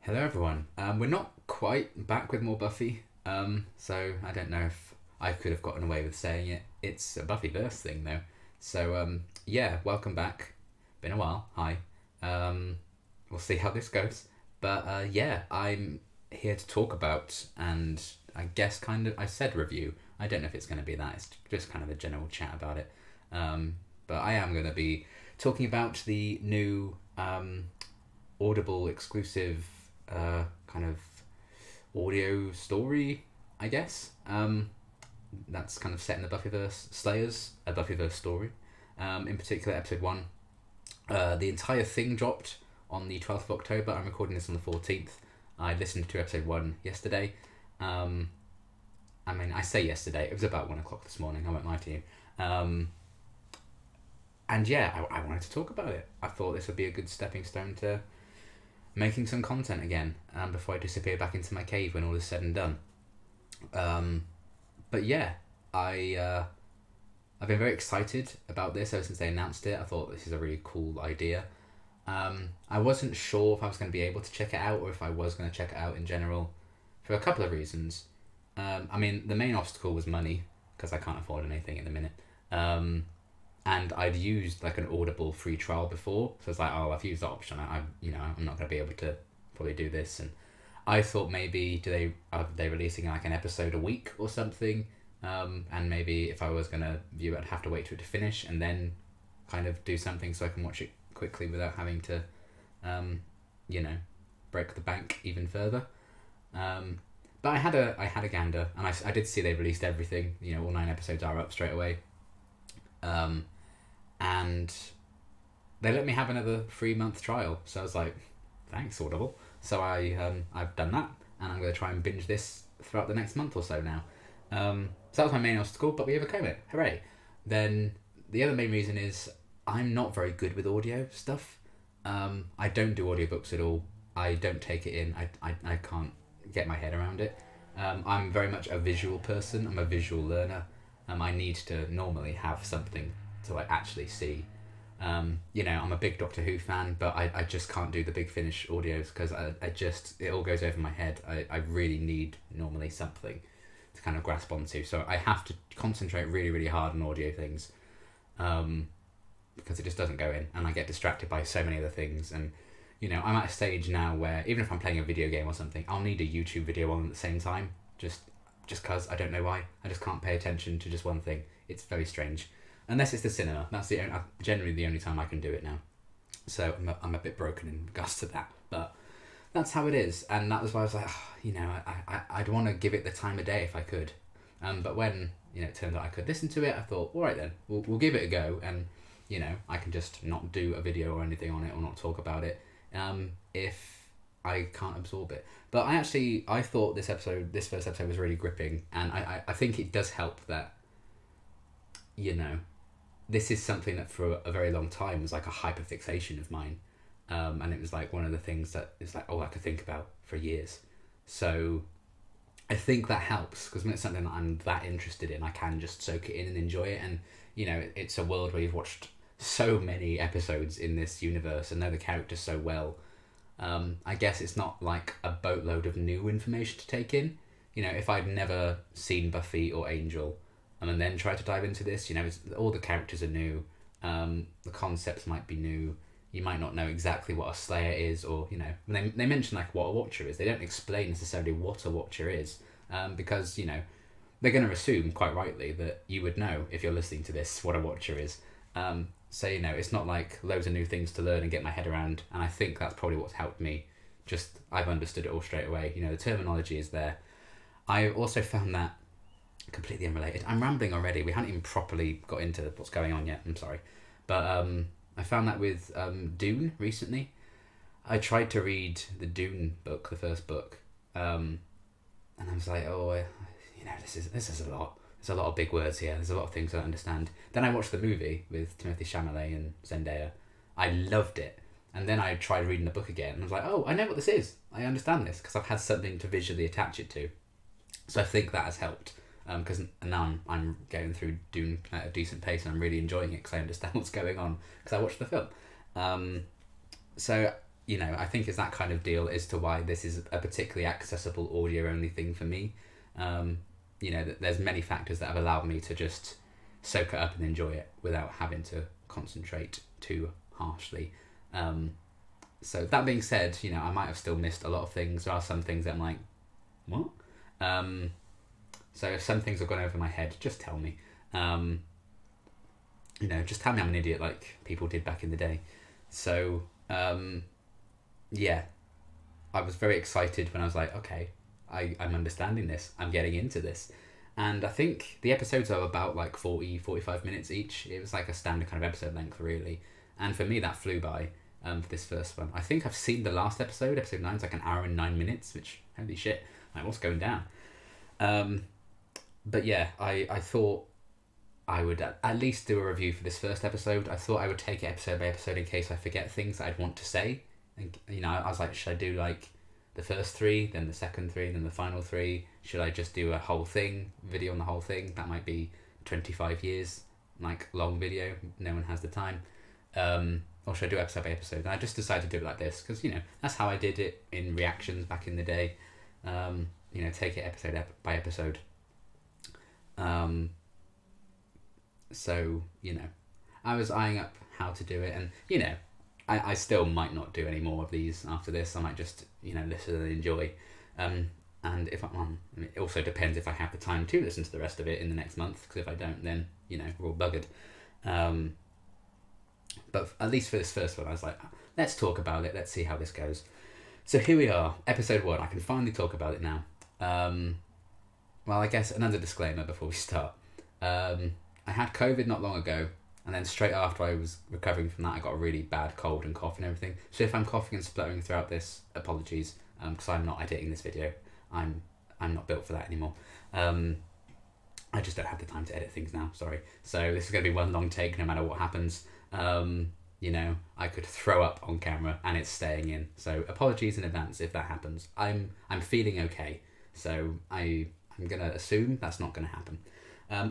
Hello everyone. We're not quite back with more Buffy, so I don't know if I could have gotten away with saying it. It's a Buffyverse thing though. So yeah, welcome back. Been a while. Hi. We'll see how this goes. But yeah, I'm here to talk about, and I guess kind of I said review. I don't know if it's going to be that. It's just kind of a general chat about it. But I am going to be talking about the new Audible exclusive kind of audio story, I guess. That's kind of set in the Buffyverse Slayers, a Buffyverse story. In particular, episode 1. The entire thing dropped on the 12th of October. I'm recording this on the 14th. I listened to episode 1 yesterday. I mean, I say yesterday, it was about 1 o'clock this morning, I won't lie to you. And yeah, I wanted to talk about it. I thought this would be a good stepping stone to making some content again, before I disappear back into my cave when all is said and done. But yeah, I've been very excited about this ever since they announced it. I thought this is a really cool idea. I wasn't sure if I was going to be able to check it out or if I was going to check it out in general for a couple of reasons. I mean, the main obstacle was money, because I can't afford anything at the minute. And I'd used like an Audible free trial before, so it's like, oh, I've used that option. I'm not going to be able to probably do this. And I thought maybe are they releasing like an episode a week or something? And maybe if I was going to view it, I'd have to wait for it to finish and then kind of do something so I can watch it quickly without having to, break the bank even further. But I had a gander, and I did see they released everything. All 9 episodes are up straight away. And they let me have another 3-month trial, so I was like, thanks Audible. So I've done that, and I'm going to try and binge this throughout the next month or so now. So that was my main obstacle, but we overcame it. Hooray. Then the other main reason is I'm not very good with audio stuff. I don't do audiobooks at all. I don't take it in. I can't get my head around it. I'm very much a visual person. I'm a visual learner. I need to normally have something to like actually see. I'm a big Doctor Who fan, but I just can't do the Big Finish audios because it all goes over my head. I really need normally something to kind of grasp onto. So I have to concentrate really, really hard on audio things, because it just doesn't go in, and I get distracted by so many other things. And I'm at a stage now where even if I'm playing a video game or something, I'll need a YouTube video on at the same time, just because I don't know why. I just can't pay attention to just one thing. It's very strange. Unless it's the cinema. That's generally the only time I can do it now. So I'm a bit broken in regards to that. But that's how it is. And that was why I was like, I'd want to give it the time of day if I could. But when, it turned out I could listen to it, I thought, all right then, we'll give it a go. And, I can just not do a video or anything on it or not talk about it if I can't absorb it. But I thought this first episode was really gripping. And I think it does help that, this is something that for a very long time was like a hyperfixation of mine. And it was like one of the things that is like, I could think about for years. So I think that helps, because when it's something that I'm that interested in, I can just soak it in and enjoy it. And, it's a world where you've watched so many episodes in this universe and know the characters so well. I guess it's not like a boatload of new information to take in. If I'd never seen Buffy or Angel, and then try to dive into this, all the characters are new, the concepts might be new, you might not know exactly what a Slayer is, or, they mention like what a Watcher is. They don't explain necessarily what a Watcher is, because, they're going to assume, quite rightly, that you would know, if you're listening to this, what a Watcher is. So, it's not like loads of new things to learn and get my head around, and I think that's probably what's helped me. Just, I've understood it all straight away. The terminology is there. I also found that completely unrelated. I'm rambling already. We haven't even properly got into what's going on yet. I'm sorry. But I found that with Dune recently. I tried to read the Dune book, the first book, and I was like, this is a lot. There's a lot of big words here. There's a lot of things I don't understand. Then I watched the movie with Timothée Chalamet and Zendaya. I loved it. And then I tried reading the book again, and I was like, oh, I know what this is. I understand this, because I've had something to visually attach it to. So I think that has helped. Because now I'm going through Dune at a decent pace, and I'm really enjoying it because I understand what's going on because I watched the film. So you know, I think it's that kind of deal as to why this is a particularly accessible audio only thing for me. You know, there's many factors that have allowed me to just soak it up and enjoy it without having to concentrate too harshly. So that being said, you know, I might have still missed a lot of things. There are some things that I'm like, what? So if some things have gone over my head, just tell me. You know, just tell me I'm an idiot like people did back in the day. So, yeah, I was very excited when I was like, okay, I'm understanding this. I'm getting into this. And I think the episodes are about like 45 minutes each. It was like a standard kind of episode length, really. And for me, that flew by for this first one. I think I've seen the last episode 9, it's like an hour and 9 minutes, which, holy shit, like, what's going down? But yeah, I thought I would at least do a review for this first episode. I thought I would take it episode by episode in case I forget things that I'd want to say. And, you know, I was like, should I do like the first 3, then the second 3, then the final 3? Should I just do a whole thing, video on the whole thing? That might be 25 years, like, long video. No one has the time. Or should I do episode by episode? And I just decided to do it like this because, you know, that's how I did it in reactions back in the day. You know, take it episode by episode. So, you know, I was eyeing up how to do it, and, you know, I still might not do any more of these after this. I might just, you know, listen and enjoy. And if I'm on, it also depends if I have the time to listen to the rest of it in the next month, because if I don't, then, you know, we're all buggered. But at least for this first one, I was like, let's talk about it. Let's see how this goes. So here we are, episode 1. I can finally talk about it now. Well, I guess another disclaimer before we start. I had COVID not long ago, and then straight after I was recovering from that, I got a really bad cold and cough and everything. So if I'm coughing and spluttering throughout this, apologies, because I'm not editing this video. I'm not built for that anymore. I just don't have the time to edit things now, sorry. So this is going to be one long take no matter what happens. You know, I could throw up on camera and it's staying in. So apologies in advance if that happens. I'm feeling okay, so I'm going to assume that's not going to happen.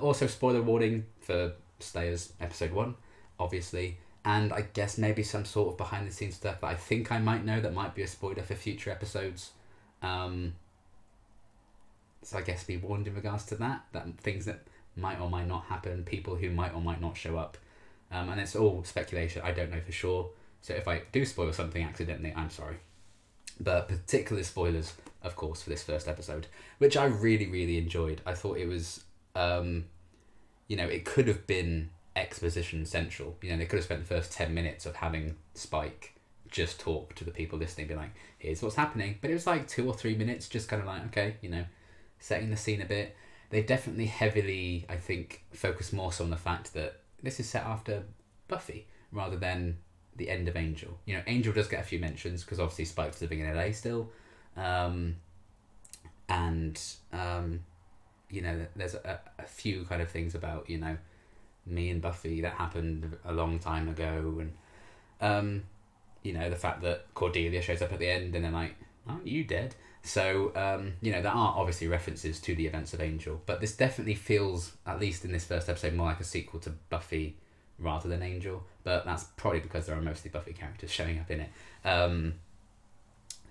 Also, spoiler warning for Slayers episode 1, obviously, and I guess maybe some sort of behind the scenes stuff that I think I might know that might be a spoiler for future episodes. So I guess be warned in regards to that things that might or might not happen, people who might or might not show up. And it's all speculation, I don't know for sure. So if I do spoil something accidentally, I'm sorry. But particular spoilers, of course, for this first episode, which I really, really enjoyed. I thought it was, you know, it could have been exposition central. You know, they could have spent the first 10 minutes of having Spike just talk to the people listening, be like, here's what's happening. But it was like 2 or 3 minutes, just kind of like, okay, you know, setting the scene a bit. They definitely heavily, I think, focus more so on the fact that this is set after Buffy rather than the end of Angel. You know, Angel does get a few mentions because obviously Spike's living in LA still. You know, there's a few kind of things about, you know, me and Buffy that happened a long time ago, and you know, the fact that Cordelia shows up at the end and they're like, aren't you dead? So, you know, there are obviously references to the events of Angel, but this definitely feels, at least in this first episode, more like a sequel to Buffy rather than Angel, but that's probably because there are mostly Buffy characters showing up in it.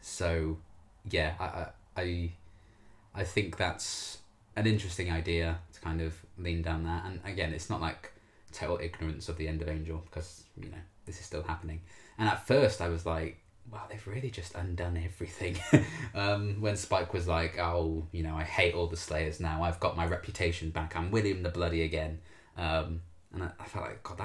So, yeah, I think that's an interesting idea to kind of lean down that, and again, it's not like total ignorance of the end of Angel, because, you know, this is still happening. And at first I was like, wow, they've really just undone everything. When Spike was like, oh, you know, I hate all the Slayers now, I've got my reputation back, I'm William the Bloody again. And I felt like, God,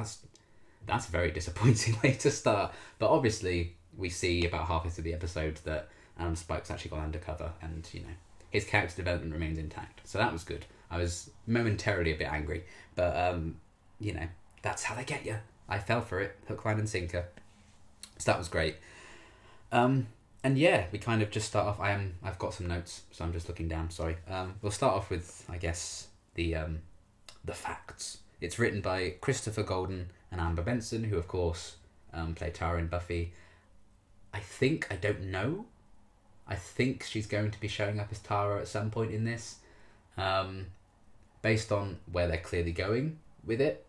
that's a very disappointing way to start. But obviously we see about halfway through the episode that Spike's actually gone undercover, and, you know, his character development remains intact. So that was good. I was momentarily a bit angry, but you know, that's how they get you. I fell for it, hook, line and sinker. So that was great. And yeah, we kind of just start off. I've got some notes, so I'm just looking down. Sorry. We'll start off with, I guess, the facts. It's written by Christopher Golden and Amber Benson, who of course play Tara in Buffy. I don't know. I think she's going to be showing up as Tara at some point in this, based on where they're clearly going with it,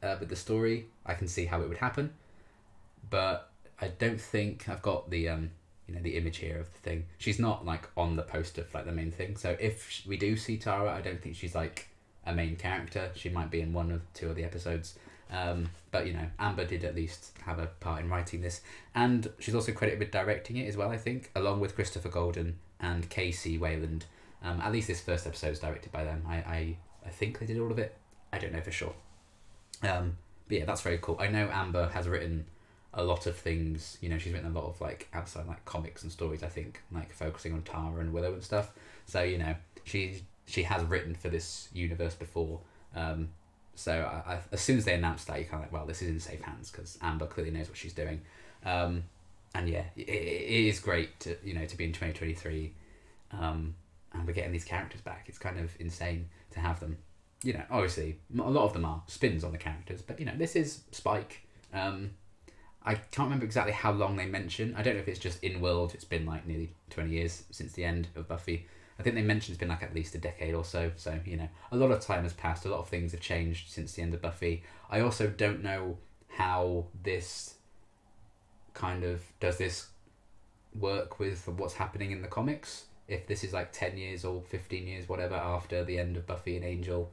with the story. I can see how it would happen, but I don't think I've got the the image here of the thing. She's not like on the poster for like the main thing. So if we do see Tara, I don't think she's like a main character. She might be in one of two of the episodes. But Amber did at least have a part in writing this, and she's also credited with directing it as well, I think, along with Christopher Golden and Casey Wayland. At least this first episode is directed by them. I think they did all of it. I don't know for sure. But yeah, that's very cool. I know Amber has written a lot of things. She's written a lot of like outside like comics and stories, I think, like focusing on Tara and Willow and stuff. So she has written for this universe before. So I, as soon as they announced that, you're kind of like, well, this is in safe hands because Amber clearly knows what she's doing. And yeah, it is great to be in 2023, and we're getting these characters back. It's kind of insane to have them. Obviously a lot of them are spins on the characters, but this is Spike. I can't remember exactly how long they mention. I don't know if it's just in world. It's been like nearly 20 years since the end of Buffy. I think they mentioned it's been like at least a decade or so. So, a lot of time has passed. A lot of things have changed since the end of Buffy. I also don't know how this does this work with what's happening in the comics. If this is like 10 years or 15 years, whatever, after the end of Buffy and Angel,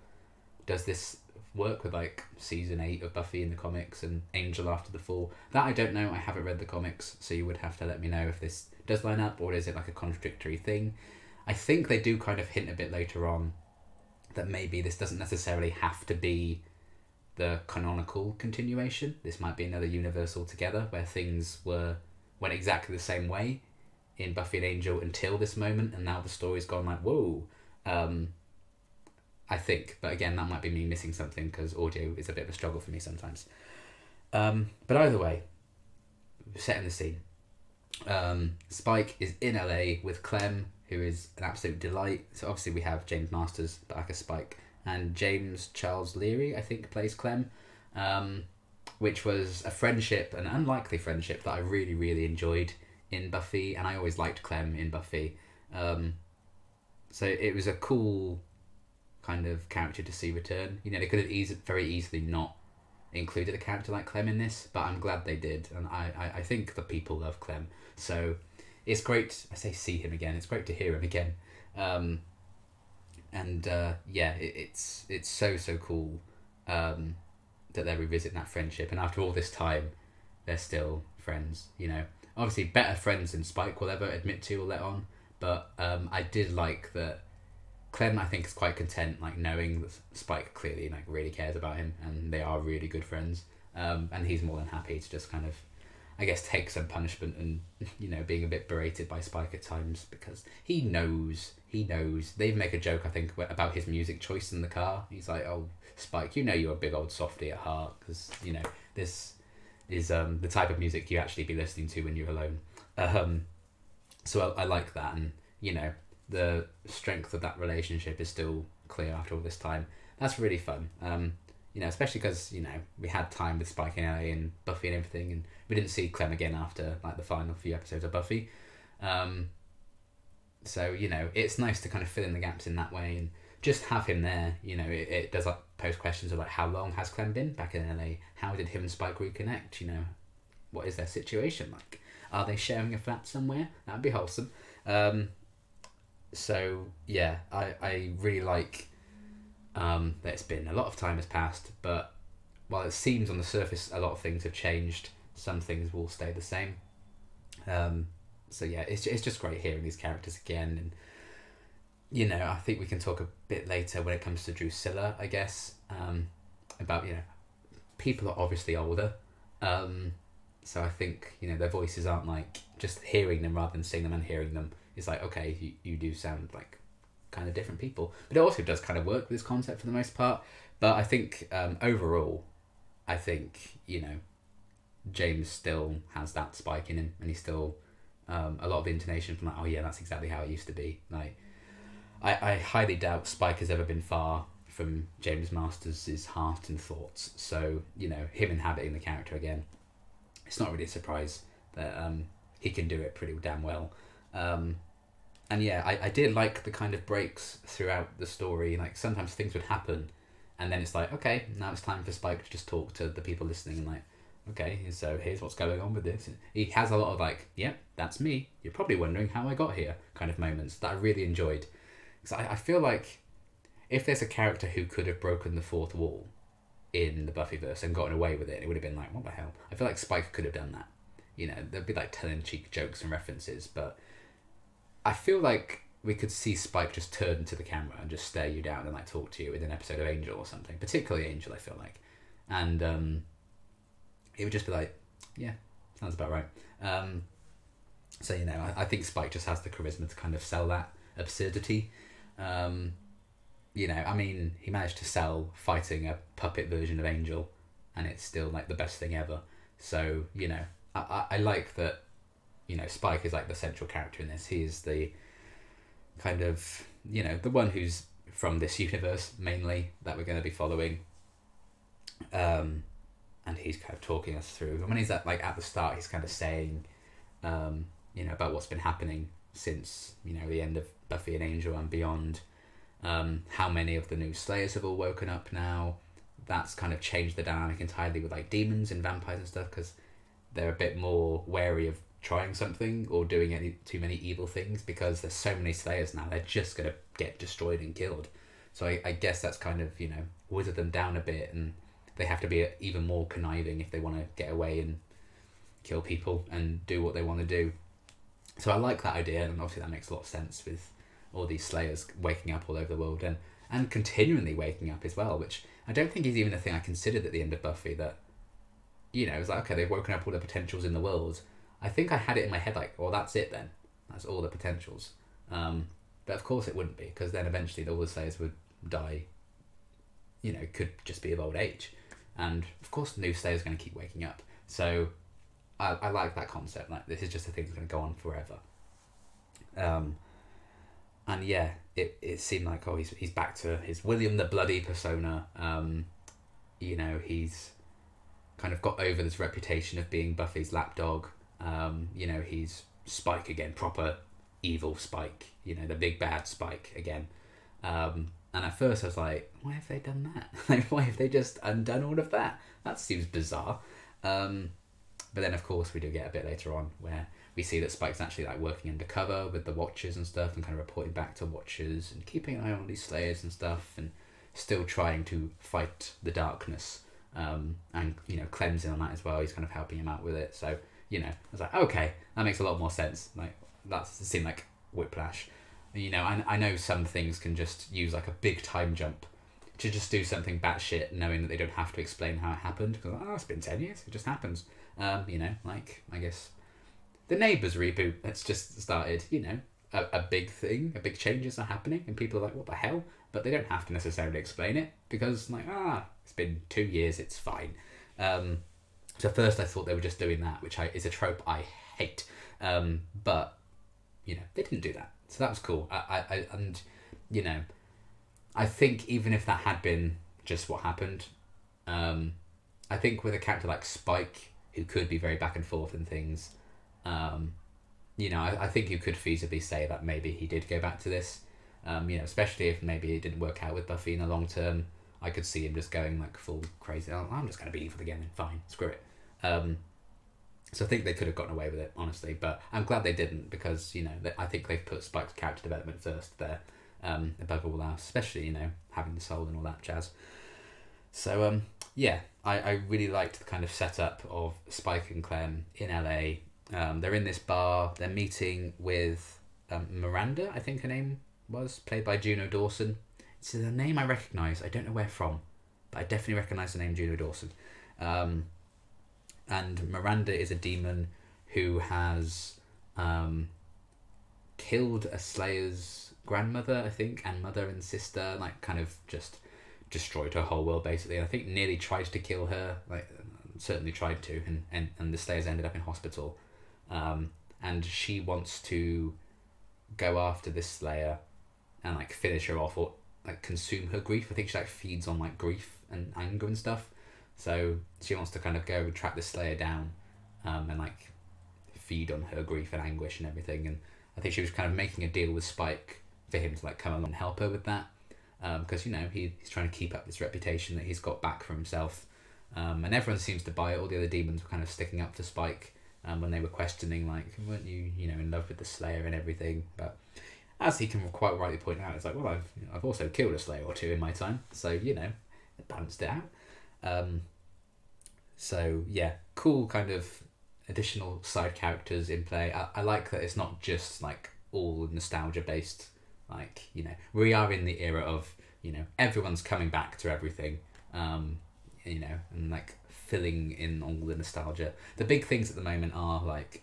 does this work with like season 8 of Buffy in the comics and Angel after the fall? That I don't know. I haven't read the comics, so you would have to let me know if this does line up, or is it like a contradictory thing. I think they do kind of hint a bit later on that maybe this doesn't necessarily have to be the canonical continuation. This might be another universe altogether where things went exactly the same way in Buffy and Angel until this moment, and now the story's gone like, whoa. I think, but again, that might be me missing something because audio is a bit of a struggle for me sometimes. But either way, setting the scene. Spike is in LA with Clem, who is an absolute delight. So obviously we have James Masters back as Spike, and James Charles Leary, I think, plays Clem, which was a friendship, an unlikely friendship that I really, really enjoyed in Buffy, and I always liked Clem in Buffy. So it was a cool kind of character to see return. They could have very easily not included a character like Clem in this, but I'm glad they did, and I think the people love Clem. So it's great, I say see him again, it's great to hear him again. It's so cool that they're revisiting that friendship, and after all this time, they're still friends, Obviously better friends than Spike will ever admit to or let on, but I did like that Clem, I think, is quite content, like knowing that Spike clearly like really cares about him, and they are really good friends. And he's more than happy to just kind of, I guess, take some punishment and being a bit berated by Spike at times because he knows. They even make a joke, I think, about his music choice in the car. He's like, "Oh, Spike, you're a big old softie at heart because this is the type of music you actually be listening to when you're alone." So I like that, and the strength of that relationship is still clear after all this time. That's really fun. Especially because, we had time with Spike in LA and Buffy and everything, and we didn't see Clem again after like the final few episodes of Buffy. So, it's nice to kind of fill in the gaps in that way and just have him there. It does like pose questions of like, how long has Clem been back in LA? How did him and Spike reconnect? What is their situation like? Are they sharing a flat somewhere? That'd be wholesome. So yeah, I really like that it's been a lot of time has passed, but while it seems on the surface a lot of things have changed, some things will stay the same. So yeah, it's just great hearing these characters again, and I think we can talk a bit later when it comes to Drusilla, I guess, about people are obviously older, so I think their voices aren't like just hearing them rather than seeing them and hearing them. It's like, okay, you do sound like kind of different people, but it also does kind of work with this concept for the most part. But I think overall, I think James still has that Spike in him, and he's still a lot of the intonation from like, oh yeah, that's exactly how it used to be. Like I highly doubt Spike has ever been far from James Masters' heart and thoughts. So him inhabiting the character again, it's not really a surprise that he can do it pretty damn well. And yeah, I did like the kind of breaks throughout the story. Like sometimes things would happen and then it's like, okay, now it's time for Spike to just talk to the people listening and like, okay, so here's what's going on with this. He has a lot of like, yep, that's me. You're probably wondering how I got here kind of moments that I really enjoyed. Because I feel like if there's a character who could have broken the fourth wall in the Buffyverse and gotten away with it, it would have been like, what the hell? I feel like Spike could have done that. You know, there'd be like tongue-in-cheek jokes and references, but I feel like we could see Spike just turn to the camera and just stare you down and like talk to you in an episode of Angel or something, particularly Angel, I feel like. And it would just be like, yeah, sounds about right. So, you know, I think Spike just has the charisma to kind of sell that absurdity. You know, I mean, he managed to sell fighting a puppet version of Angel, and it's still like the best thing ever. So, you know, I like that, you know, Spike is like the central character in this. He is the kind of, you know, the one who's from this universe mainly that we're going to be following. And he's kind of talking us through. And when he's at the start, he's kind of saying, you know, about what's been happening since, you know, the end of Buffy and Angel and beyond. How many of the new Slayers have all woken up now. That's kind of changed the dynamic entirely with like demons and vampires and stuff, because they're a bit more wary of trying something or doing too many evil things, because there's so many Slayers now, they're just going to get destroyed and killed. So I guess that's kind of, you know, withered them down a bit, and they have to be even more conniving if they want to get away and kill people and do what they want to do. So I like that idea, and obviously that makes a lot of sense with all these Slayers waking up all over the world and continually waking up as well, which I don't think is even a thing I considered at the end of Buffy, that, you know, it's like, okay, they've woken up all the potentials in the world. I think I had it in my head like, well, that's it then. That's all the potentials. But of course it wouldn't be, because then eventually all the Slayers would die, you know, could just be of old age. And of course new Slayers are going to keep waking up. So I like that concept. Like, this is just a thing that's going to go on forever. And yeah, it seemed like, oh, he's back to his William the Bloody persona. You know, he's kind of got over this reputation of being Buffy's lapdog. You know, he's Spike again, proper evil Spike, you know, the big bad Spike again. And at first I was like, why have they done that? Like, why have they just undone all of that? That seems bizarre. But then of course we do get a bit later on where we see that Spike's actually like working undercover with the Watchers and stuff, and kind of reporting back to Watchers and keeping an eye on these Slayers and stuff, and still trying to fight the darkness. And, you know, Clem's in on that as well. He's kind of helping him out with it. So, you know, I was like, okay, that makes a lot more sense. Like, that seemed like whiplash. You know, I know some things can just use like a big time jump to just do something batshit, knowing that they don't have to explain how it happened. Because, oh, it's been 10 years, it just happens. You know, like, I guess the Neighbours reboot that's just started, you know, a big thing, a big changes are happening, and people are like, what the hell? But they don't have to necessarily explain it, because, like, it's been 2 years, it's fine. So first I thought they were just doing that, which is a trope I hate. But, you know, they didn't do that. So that was cool. And, you know, I think even if that had been just what happened, I think with a character like Spike, who could be very back and forth and things, you know, I think you could feasibly say that maybe he did go back to this. You know, especially if maybe it didn't work out with Buffy in the long term. I could see him just going like full crazy. Oh, I'm just going to be evil again. Fine, screw it. So I think they could have gotten away with it, honestly. But I'm glad they didn't, because, you know, I think they've put Spike's character development first there, above all else, especially, you know, having the soul and all that jazz. So, yeah, I really liked the kind of setup of Spike and Clem in LA. They're in this bar. They're meeting with Miranda, I think her name was, played by Juno Dawson. It's a name I recognise. I don't know where from, but I definitely recognise the name Juno Dawson. And Miranda is a demon who has killed a Slayer's grandmother, I think, and mother and sister, like kind of just destroyed her whole world, basically. And I think nearly tried to kill her, like certainly tried to, and the Slayers ended up in hospital. And she wants to go after this Slayer and like finish her off, or like consume her grief. I think she like feeds on like grief and anger and stuff. So she wants to kind of go and track the Slayer down, and like feed on her grief and anguish and everything. And I think she was kind of making a deal with Spike for him to like come along and help her with that, because, you know, he's trying to keep up this reputation that he's got back for himself, And everyone seems to buy it. All the other demons were kind of sticking up for Spike when they were questioning, like, weren't you, in love with the Slayer and everything? But as he can quite rightly point out, it's like, well, I've also killed a Slayer or two in my time, so it balanced it out. So yeah, cool kind of additional side characters in play. I like that it's not just like all nostalgia based. Like, we are in the era of, everyone's coming back to everything, and like filling in all the nostalgia. The big things at the moment are like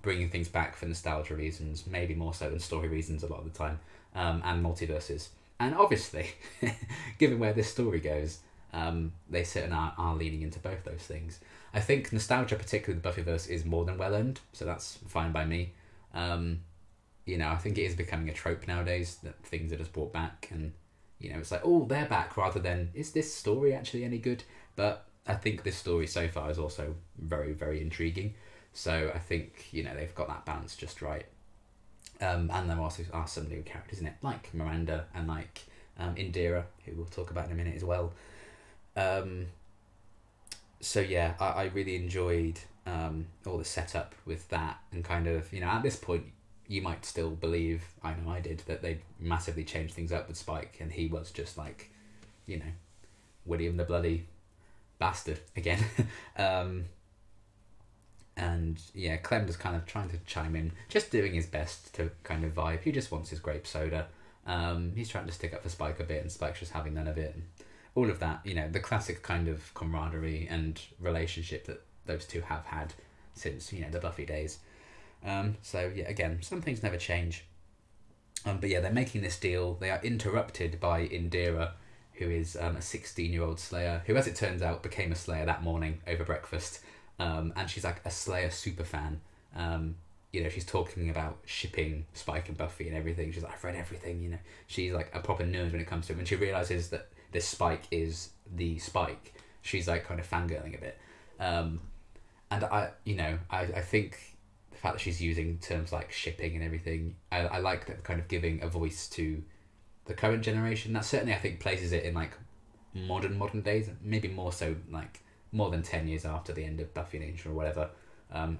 bringing things back for nostalgia reasons, maybe more so than story reasons a lot of the time, and multiverses. And obviously, given where this story goes, they certainly are leaning into both those things. I think nostalgia, particularly the Buffyverse, is more than well earned, so that's fine by me. I think it is becoming a trope nowadays that things are just brought back, and it's like, oh, they're back, rather than, is this story actually any good? But I think this story so far is also very, very intriguing. So I think, they've got that balance just right. And there also are some new characters in it, like Miranda and like Indira, who we'll talk about in a minute as well. So yeah, I really enjoyed all the setup with that, and kind of, at this point, you might still believe, I know I did, that they massively changed things up with Spike, and he was just like, William the bloody bastard again. And yeah, Clem was kind of trying to chime in, just doing his best to kind of vibe. He just wants his grape soda. He's trying to stick up for Spike a bit, and Spike's just having none of it. And all of that, the classic kind of camaraderie and relationship that those two have had since, the Buffy days. So yeah, again, some things never change. But yeah, they're making this deal. They are interrupted by Indira, who is a 16-year-old Slayer, who, as it turns out, became a Slayer that morning over breakfast. And she's like a Slayer super fan. She's talking about shipping Spike and Buffy and everything. She's like, I've read everything, She's like a proper nerd when it comes to it. When she realises that this Spike is the Spike, she's like kind of fangirling a bit. And I think the fact that she's using terms like shipping and everything, I like that, kind of giving a voice to the current generation. That certainly, I think, places it in like modern days, maybe more so like more than 10 years after the end of Buffy and Angel or whatever.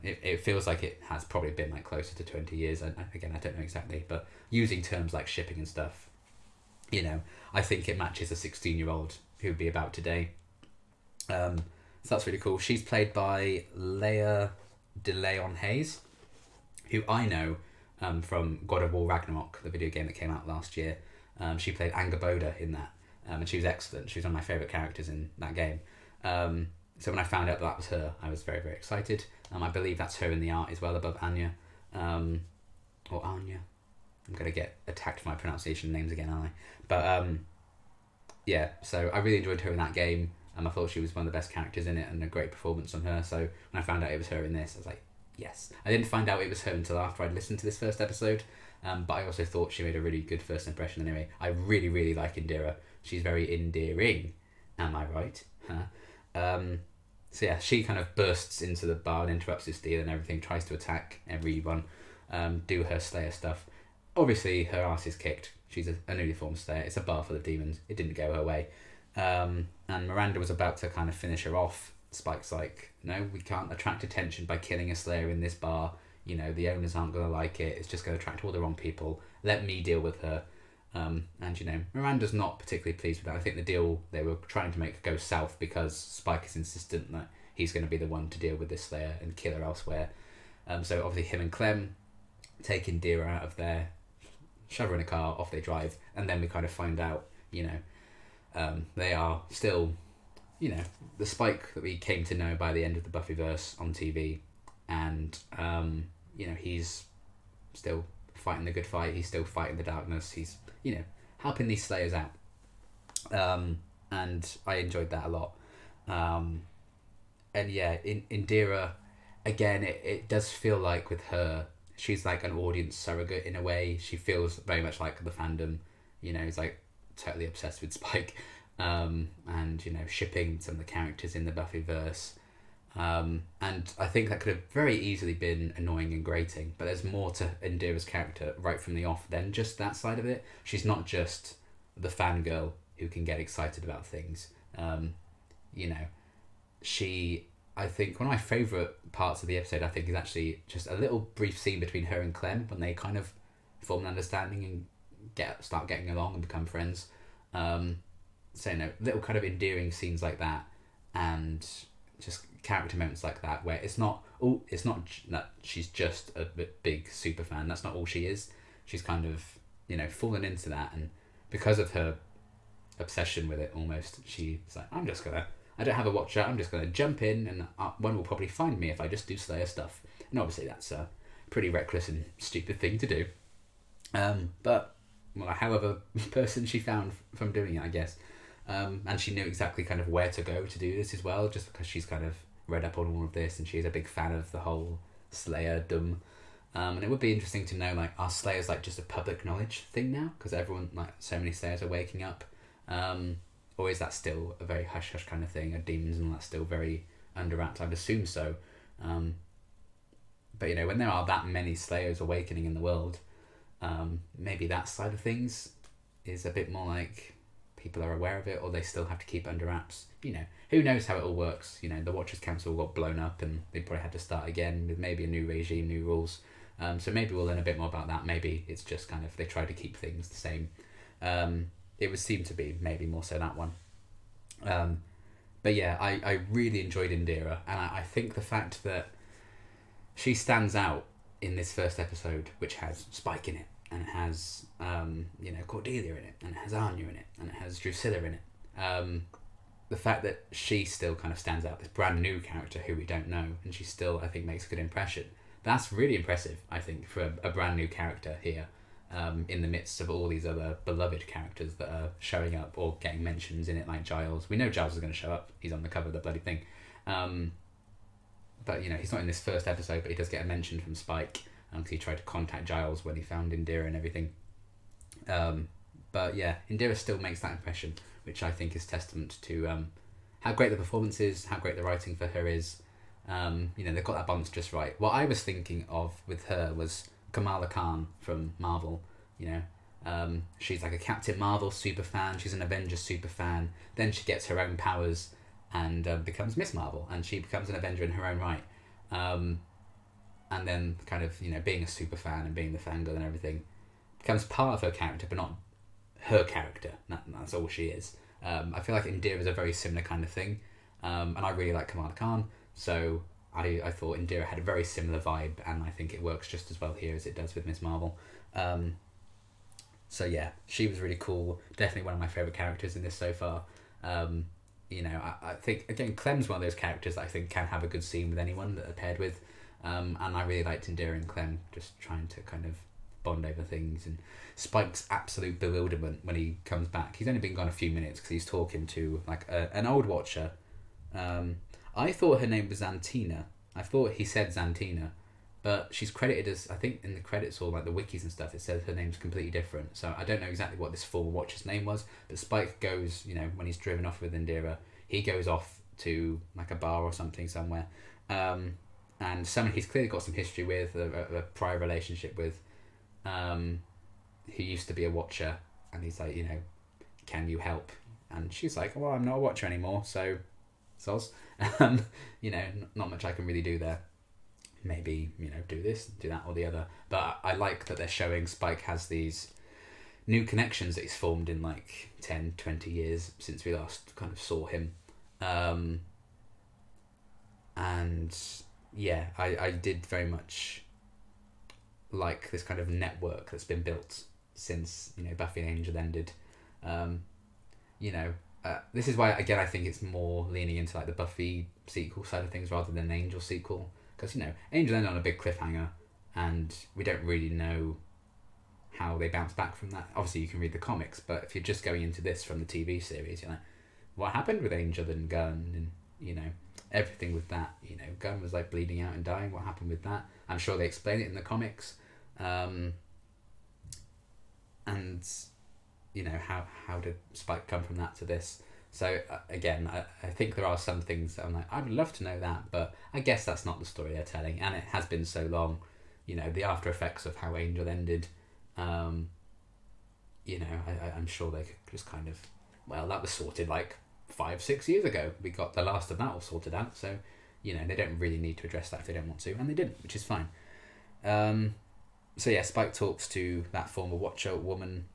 It feels like it has probably been like closer to 20 years. And again, I don't know exactly, but using terms like shipping and stuff, I think it matches a 16-year-old who would be about today. So that's really cool. She's played by Leia DeLeon Hayes, who I know from God of War Ragnarok, the video game that came out last year. She played Angerboda in that, and she was excellent. She was one of my favourite characters in that game. So when I found out that was her, I was very, very excited. I believe that's her in the art as well, above Anya. Or Anya. I'm going to get attacked for my pronunciation names again, aren't I? But yeah, so I really enjoyed her in that game. I thought she was one of the best characters in it, and a great performance on her. So when I found out it was her in this, I was like, yes. I didn't find out it was her until after I'd listened to this first episode. But I also thought she made a really good first impression anyway. I really, really like Indira. She's very endearing. Am I right? Huh? So yeah, she kind of bursts into the bar and interrupts this deal and everything, tries to attack everyone, do her Slayer stuff. Obviously, her ass is kicked. She's a newly formed Slayer. It's a bar full of demons. It didn't go her way. And Miranda was about to kind of finish her off. Spike's like, no, we can't attract attention by killing a Slayer in this bar. The owners aren't going to like it. It's just going to attract all the wrong people. Let me deal with her. And Miranda's not particularly pleased with that. I think the deal they were trying to make goes south because Spike is insistent that he's going to be the one to deal with this Slayer and kill her elsewhere. So obviously him and Clem take Indira out of there, shove her in a car, off they drive, and then we kind of find out, they are still, the Spike that we came to know by the end of the Buffyverse on TV, and he's still fighting the good fight. He's still fighting the darkness. He's helping these Slayers out, and I enjoyed that a lot. And yeah, in Indira, again, it does feel like with her, she's like an audience surrogate in a way. She feels very much like the fandom, is like totally obsessed with Spike, and shipping some of the characters in the Buffyverse. And I think that could have very easily been annoying and grating, but there's more to Indira's character right from the off than just that side of it. She's not just the fangirl who can get excited about things. I think one of my favourite parts of the episode, I think, is actually just a little brief scene between her and Clem when they kind of form an understanding and start getting along and become friends. So, little kind of endearing scenes like that, and just character moments like that, where it's not that she's just a big super fan. That's not all she is. She's kind of, fallen into that, and because of her obsession with it, almost, she's like, I don't have a watcher, I'm just gonna jump in, and one will probably find me if I just do Slayer stuff. And obviously that's a pretty reckless and stupid thing to do. But however person she found from doing it, I guess. And she knew exactly kind of where to go to do this as well, just because she's kind of read up on all of this, and she's a big fan of the whole Slayer-dom. And it would be interesting to know, like, are Slayers like just a public knowledge thing now? Because everyone, like, so many Slayers are waking up. Or is that still a very hush-hush kind of thing? Are demons and all that still very under wraps? I'd assume so. But, when there are that many Slayers awakening in the world, maybe that side of things is a bit more like people are aware of it, or they still have to keep it under wraps. Who knows how it all works. The Watchers Council got blown up and they probably had to start again with maybe a new regime, new rules. So maybe we'll learn a bit more about that. Maybe it's just kind of they try to keep things the same. It would seem to be maybe more so that one. But yeah, I really enjoyed Indira, and I think the fact that she stands out in this first episode, which has Spike in it, and it has Cordelia in it, and it has Anya in it, and it has Drusilla in it. The fact that she still kind of stands out, this brand new character who we don't know, and she still, I think, makes a good impression. That's really impressive, I think, for a brand new character here, in the midst of all these other beloved characters that are showing up or getting mentions in it, like Giles. We know Giles is going to show up. He's on the cover of the bloody thing. But, he's not in this first episode, but he does get a mention from Spike, because he tried to contact Giles when he found Indira and everything. But yeah, Indira still makes that impression, which I think is testament to how great the performance is, how great the writing for her is. They've got that balance just right. What I was thinking of with her was Kamala Khan from Marvel. She's like a Captain Marvel super fan, she's an Avengers super fan, then she gets her own powers and becomes Miss Marvel, and she becomes an Avenger in her own right. And then kind of, being a super fan and being the fangirl and everything becomes part of her character, but not her character. That's all she is. I feel like Indira is a very similar kind of thing. And I really like Kamala Khan, so I thought Indira had a very similar vibe, and I think it works just as well here as it does with Miss Marvel. So yeah, she was really cool. Definitely one of my favourite characters in this so far. I think, again, Clem's one of those characters that I think can have a good scene with anyone that they're paired with. And I really liked Indira and Clem just trying to kind of bond over things, and Spike's absolute bewilderment when he comes back. He's only been gone a few minutes because he's talking to like an old watcher. I thought her name was Xantina. I thought he said Xantina, but she's credited as, I think in the credits or like the wikis and stuff, it says her name's completely different. So I don't know exactly what this former watcher's name was, but Spike goes, when he's driven off with Indira, he goes off to like a bar or something somewhere. And someone he's clearly got some history with, a prior relationship with, who used to be a watcher, and he's like, can you help? And she's like, well, I'm not a watcher anymore, so soz. Not much I can really do there. Maybe, do this, do that or the other. But I like that they're showing Spike has these new connections that he's formed in like 10, 20 years since we last kind of saw him. And yeah, I did very much like this kind of network that's been built since, Buffy and Angel ended. This is why, again, I think it's more leaning into like the Buffy sequel side of things rather than Angel sequel. Because, Angel ended on a big cliffhanger, and we don't really know how they bounce back from that. Obviously, you can read the comics, but if you're just going into this from the TV series, you're like, what happened with Angel and Gunn? And, everything with that. Gunn was like bleeding out and dying. What happened with that? I'm sure they explain it in the comics. And, how did Spike come from that to this? So again, I think there are some things that I'm like, I'd love to know that, but I guess that's not the story they're telling, and it has been so long. The after effects of how Angel ended. I'm sure they could just kind of, well, that was sorted like 5-6 years ago. We got the last of that all sorted out, so you know they don't really need to address that if they don't want to, and they didn't, which is fine. So yeah, Spike talks to that former Watcher woman.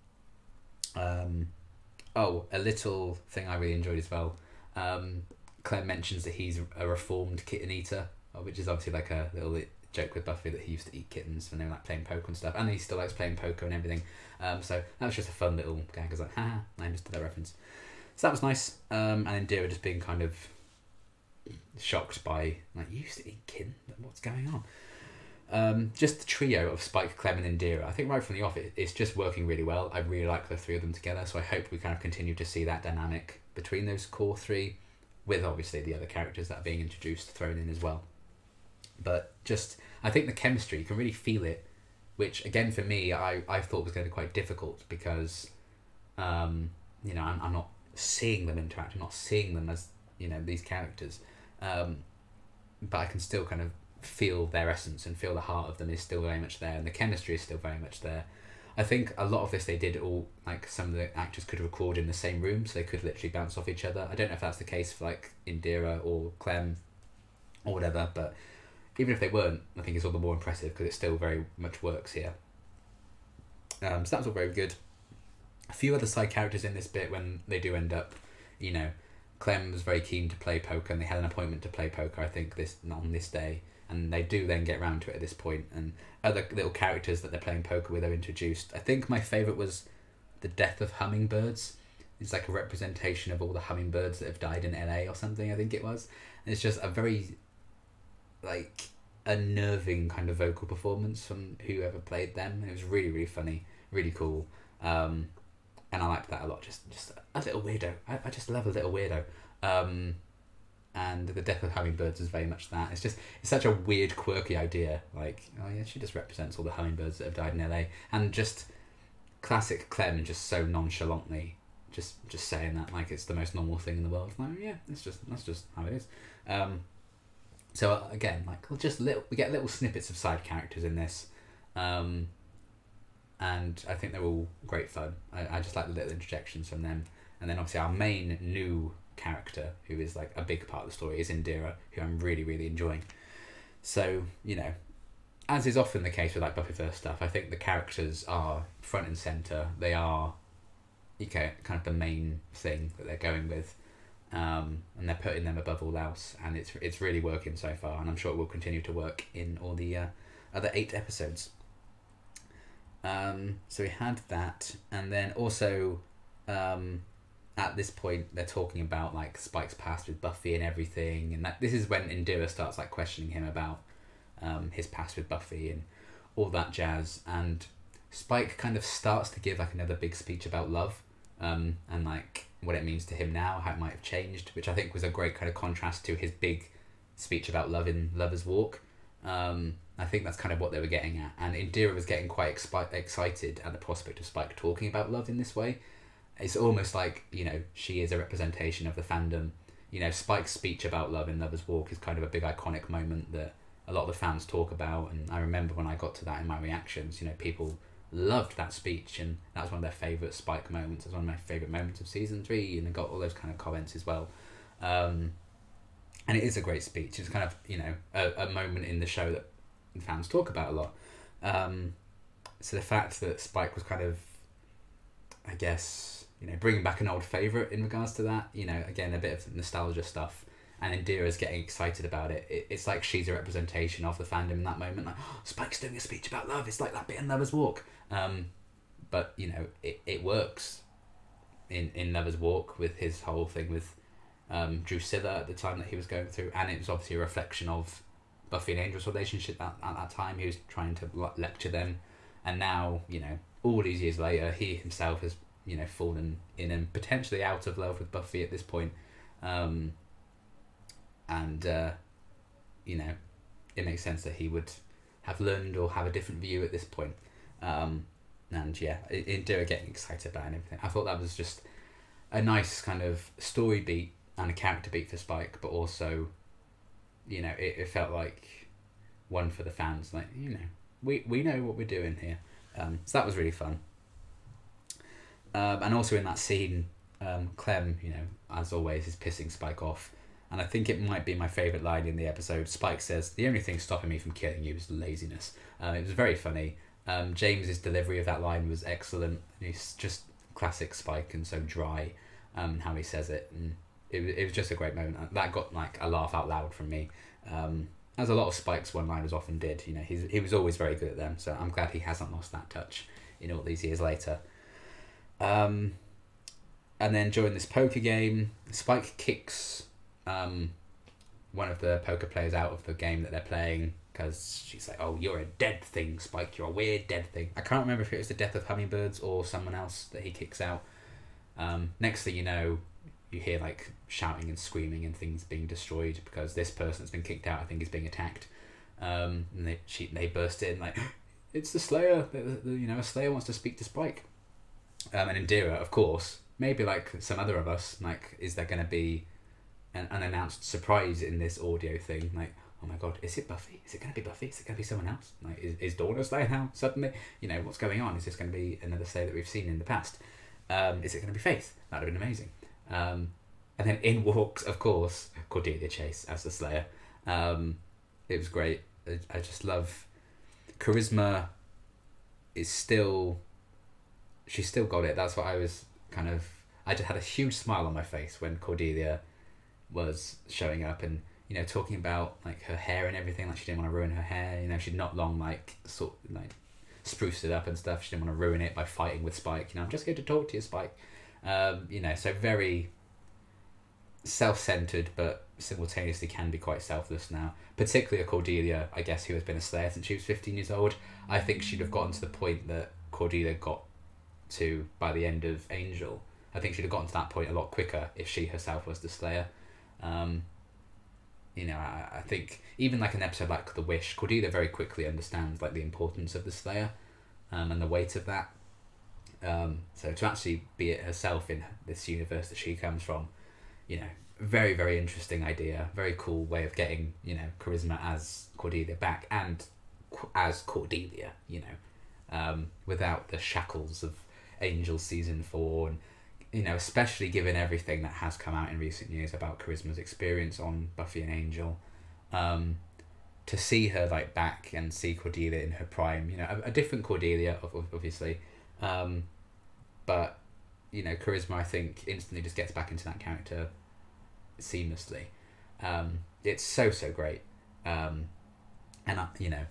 Oh, a little thing I really enjoyed as well. Clem mentions that he's a reformed kitten eater, which is obviously like a little joke with Buffy that he used to eat kittens when they were like playing poker and stuff, and he still likes playing poker and everything. So that was just a fun little gag. I was like, haha, I understood that reference. So that was nice. And Indira just being kind of shocked by, like, you used to eat kittens? What's going on? Just the trio of Spike, Clem and Indira, I think right from the off, it's just working really well. I really like the three of them together, so I hope we kind of continue to see that dynamic between those core three, with obviously the other characters that are being introduced thrown in as well. But just, I think the chemistry, you can really feel it, which again for me, I thought was going to be quite difficult because, you know, I'm not seeing them interact, I'm not seeing them as, you know, these characters, but I can still kind of feel their essence and feel the heart of them is still very much there, and the chemistry is still very much there. I think a lot of this they did all, like, some of the actors could record in the same room, so they could literally bounce off each other. I don't know if that's the case for like Indira or Clem or whatever, but even if they weren't, I think it's all the more impressive because it still very much works here. So that was all very good. A few other side characters in this bit when they do end up, you know, Clem was very keen to play poker and they had an appointment to play poker, I think, on this day, and they do then get round to it at this point, and other little characters that they're playing poker with are introduced. I think my favourite was the death of hummingbirds. It's like a representation of all the hummingbirds that have died in LA or something, I think it was. And it's just a very, like, unnerving kind of vocal performance from whoever played them. And it was really, really funny, really cool. And I liked that a lot. Just a little weirdo. I just love a little weirdo. And the death of hummingbirds is very much that. It's such a weird, quirky idea. Like, oh yeah, she just represents all the hummingbirds that have died in LA. And just classic Clem, just so nonchalantly, just saying that like it's the most normal thing in the world. Like, yeah, that's just how it is. So again, like, we get little snippets of side characters in this, and I think they're all great fun. I just like the little interjections from them, and then obviously our main new character, who is like a big part of the story, is Indira, who I'm really, really enjoying. So, you know, as is often the case with like Buffyverse stuff, I think the characters are front and center. They are, okay, kind of the main thing that they're going with. And they're putting them above all else, and it's really working so far, and I'm sure it will continue to work in all the other 8 episodes. So we had that, and then also at this point they're talking about like Spike's past with Buffy and everything, and this is when Indira starts like questioning him about his past with Buffy and all that jazz, and Spike kind of starts to give like another big speech about love, and like what it means to him now, how it might have changed, which I think was a great kind of contrast to his big speech about love in Lover's Walk. I think that's kind of what they were getting at, and Indira was getting quite excited at the prospect of Spike talking about love in this way. It's almost like, you know, she is a representation of the fandom. You know, Spike's speech about love in Lover's Walk is kind of a big iconic moment that a lot of the fans talk about, and I remember when I got to that in my reactions, you know, people loved that speech, and that was one of their favourite Spike moments. It was one of my favourite moments of season 3, and I got all those kind of comments as well. And it is a great speech. It's kind of, you know, a moment in the show that fans talk about a lot. So the fact that Spike was kind of, I guess, you know, bringing back an old favourite in regards to that, you know, again, a bit of nostalgia stuff, and Indira's getting excited about it. It's like she's a representation of the fandom in that moment. Like, oh, Spike's doing a speech about love. It's like that bit in Lover's Walk. But, you know, it works in Lover's Walk with his whole thing with Drusilla at the time that he was going through, and it was obviously a reflection of Buffy and Angel's relationship at that time. He was trying to lecture them, and now, you know, all these years later, he himself has, you know, fallen in and potentially out of love with Buffy at this point. You know, it makes sense that he would have learned or have a different view at this point. And yeah, Indira getting excited about it and everything. I thought that was just a nice kind of story beat and a character beat for Spike, but also, you know, it felt like one for the fans. Like, you know, we know what we're doing here. So that was really fun. And also in that scene, Clem, you know, as always, is pissing Spike off. And I think it might be my favourite line in the episode. Spike says, "The only thing stopping me from killing you is laziness." It was very funny. James's delivery of that line was excellent. He's just classic Spike and so dry, how he says it. And it was just a great moment. That got like a laugh out loud from me. As a lot of Spike's one-liners often did. You know, he was always very good at them. So I'm glad he hasn't lost that touch in all these years later. And then during this poker game, Spike kicks one of the poker players out of the game that they're playing because she's like, "Oh, you're a dead thing, Spike. You're a weird dead thing." I can't remember if it was the death of hummingbirds or someone else that he kicks out. Next thing you know, you hear like shouting and screaming and things being destroyed because this person that's been kicked out, I think, is being attacked. And they burst in like, "It's the Slayer. You know, a Slayer wants to speak to Spike." And Indira, of course, maybe like some other of us, like, is there going to be an unannounced surprise in this audio thing? Like, oh my god, is it Buffy? Is it going to be Buffy? Is it going to be someone else? Like, is Dawn a Slayer now suddenly? You know, what's going on? Is this going to be another Slayer that we've seen in the past? Is it going to be Faith? That would have been amazing. And then in walks, of course, Cordelia Chase as the Slayer. It was great. I just love charisma. She's still got it. That's what I was kind of... I just had a huge smile on my face when Cordelia was showing up and, you know, talking about like her hair and everything. Like, she didn't want to ruin her hair. You know, she'd not long spruced it up and stuff. She didn't want to ruin it by fighting with Spike. You know, "I'm just going to talk to you, Spike." You know, so very self-centered, but simultaneously can be quite selfless now. Particularly a Cordelia, I guess, who has been a Slayer since she was 15 years old. I think she'd have gotten to the point that Cordelia got to by the end of Angel. I think she'd have gotten to that point a lot quicker if she herself was the Slayer. You know, I think even like an episode like The Wish, Cordelia very quickly understands like the importance of the Slayer, and the weight of that. So to actually be it herself in this universe that she comes from, you know, very, very interesting idea. Very cool way of getting, you know, charisma as Cordelia back and as Cordelia, you know, without the shackles of Angel season 4, and, you know, especially given everything that has come out in recent years about charisma's experience on Buffy and Angel, to see her like back and see Cordelia in her prime, you know, a different Cordelia, obviously, but, you know, charisma, I think, instantly just gets back into that character seamlessly. It's so great, and you know,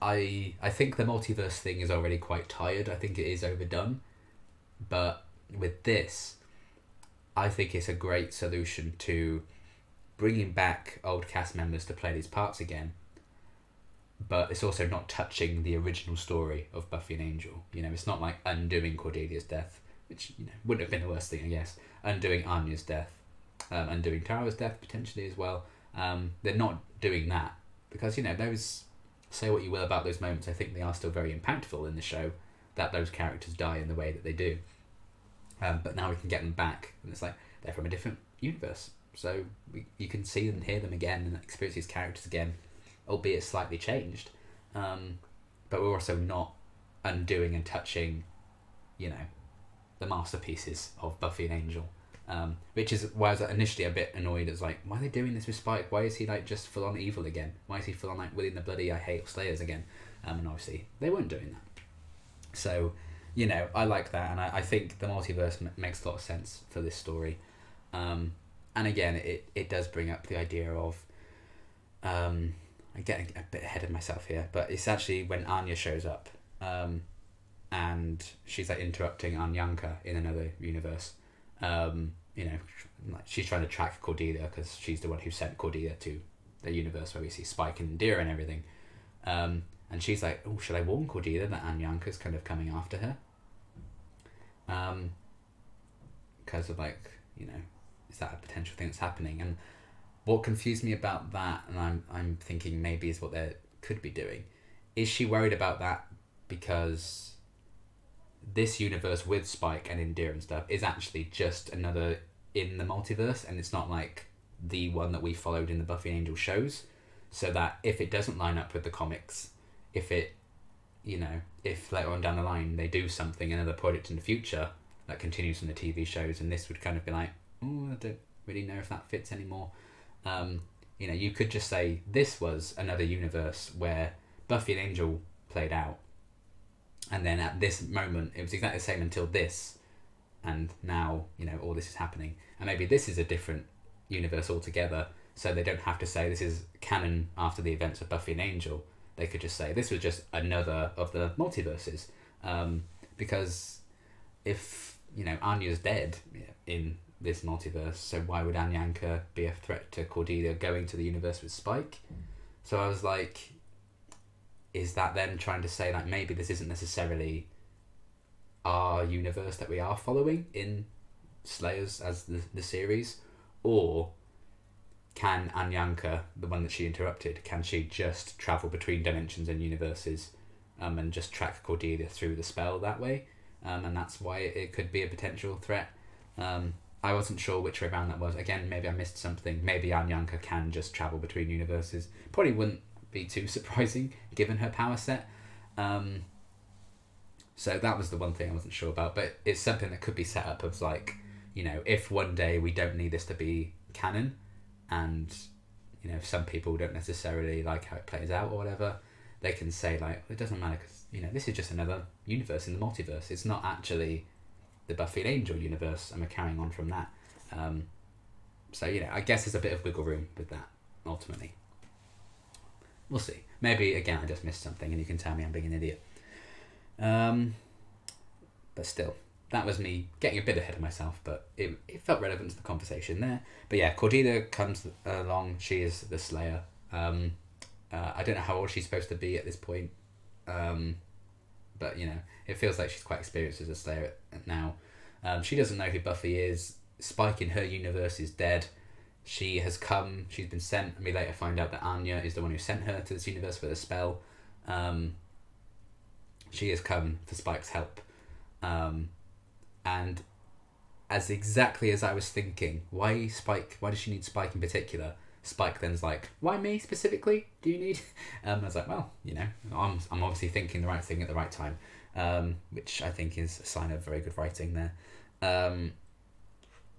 I think the multiverse thing is already quite tired. I think it is overdone, but with this, I think it's a great solution to bringing back old cast members to play these parts again, but it's also not touching the original story of Buffy and Angel. You know, it's not like undoing Cordelia's death, which, you know, wouldn't have been the worst thing, I guess. Undoing Anya's death, undoing Tara's death potentially as well. They're not doing that because, you know, those, say what you will about those moments, I think they are still very impactful in the show that those characters die in the way that they do. But now we can get them back, and it's like they're from a different universe, so you can see them, hear them again, and experience these characters again, albeit slightly changed. But we're also not undoing and touching, you know, the masterpieces of Buffy and Angel, which is why I was initially a bit annoyed. It's like, why are they doing this with Spike? Why is he like just full on evil again? Why is he full on like willing the bloody I hate Slayers again? And obviously they weren't doing that. So, you know, I like that, and I think the multiverse makes a lot of sense for this story. And again, it does bring up the idea of, I'm getting a bit ahead of myself here, but it's actually when Anya shows up, and she's like interrupting Anyanka in another universe. You know, like she's trying to track Cordelia because she's the one who sent Cordelia to the universe where we see Spike and Indira and everything. And she's like, "Oh, should I warn Cordelia that Anyanka's kind of coming after her?" Because of like, you know, is that a potential thing that's happening? And what confused me about that, and I'm thinking maybe is what they could be doing, is she worried about that because this universe with Spike and Indira and stuff is actually just another in the multiverse, and it's not like the one that we followed in the Buffy and Angel shows, so that if it doesn't line up with the comics, if it, you know, if later on down the line they do something, another project in the future, that continues from the TV shows, and this would kind of be like, oh, I don't really know if that fits anymore. You know, you could just say this was another universe where Buffy and Angel played out, and then at this moment it was exactly the same until this, and now, you know, all this is happening, and maybe this is a different universe altogether, so they don't have to say this is canon after the events of Buffy and Angel. They could just say this was just another of the multiverses, because if, you know, Anya's dead in this multiverse, so why would Anyanka be a threat to Cordelia going to the universe with Spike? So I was like, is that them trying to say like maybe this isn't necessarily our universe that we are following in Slayers as the series, or can Anyanka, the one that she interrupted, can she just travel between dimensions and universes, and just track Cordelia through the spell that way, and that's why it could be a potential threat. I wasn't sure which way around that was. Again, maybe I missed something. Maybe Anyanka can just travel between universes. Probably wouldn't be too surprising given her power set. So that was the one thing I wasn't sure about. But it's something that could be set up as like, you know, if one day we don't need this to be canon, and, you know, if some people don't necessarily like how it plays out or whatever, they can say like, it doesn't matter because, you know, this is just another universe in the multiverse. It's not actually the Buffy and Angel universe, and we're carrying on from that. So, you know, I guess there's a bit of wiggle room with that, ultimately. We'll see. Maybe, again, I just missed something and you can tell me I'm being an idiot. But still, that was me getting a bit ahead of myself, but it felt relevant to the conversation there. But yeah, Cordelia comes along. She is the Slayer. I don't know how old she's supposed to be at this point. But, you know, it feels like she's quite experienced as a Slayer now. She doesn't know who Buffy is. Spike in her universe is dead. She has come, she's been sent, and we later find out that Anya is the one who sent her to this universe with a spell. She has come for Spike's help. And as exactly as I was thinking, why Spike? Why does she need Spike in particular? Spike then's like, why me specifically? Do you need? I was like, well, you know, I'm obviously thinking the right thing at the right time, which I think is a sign of very good writing there. And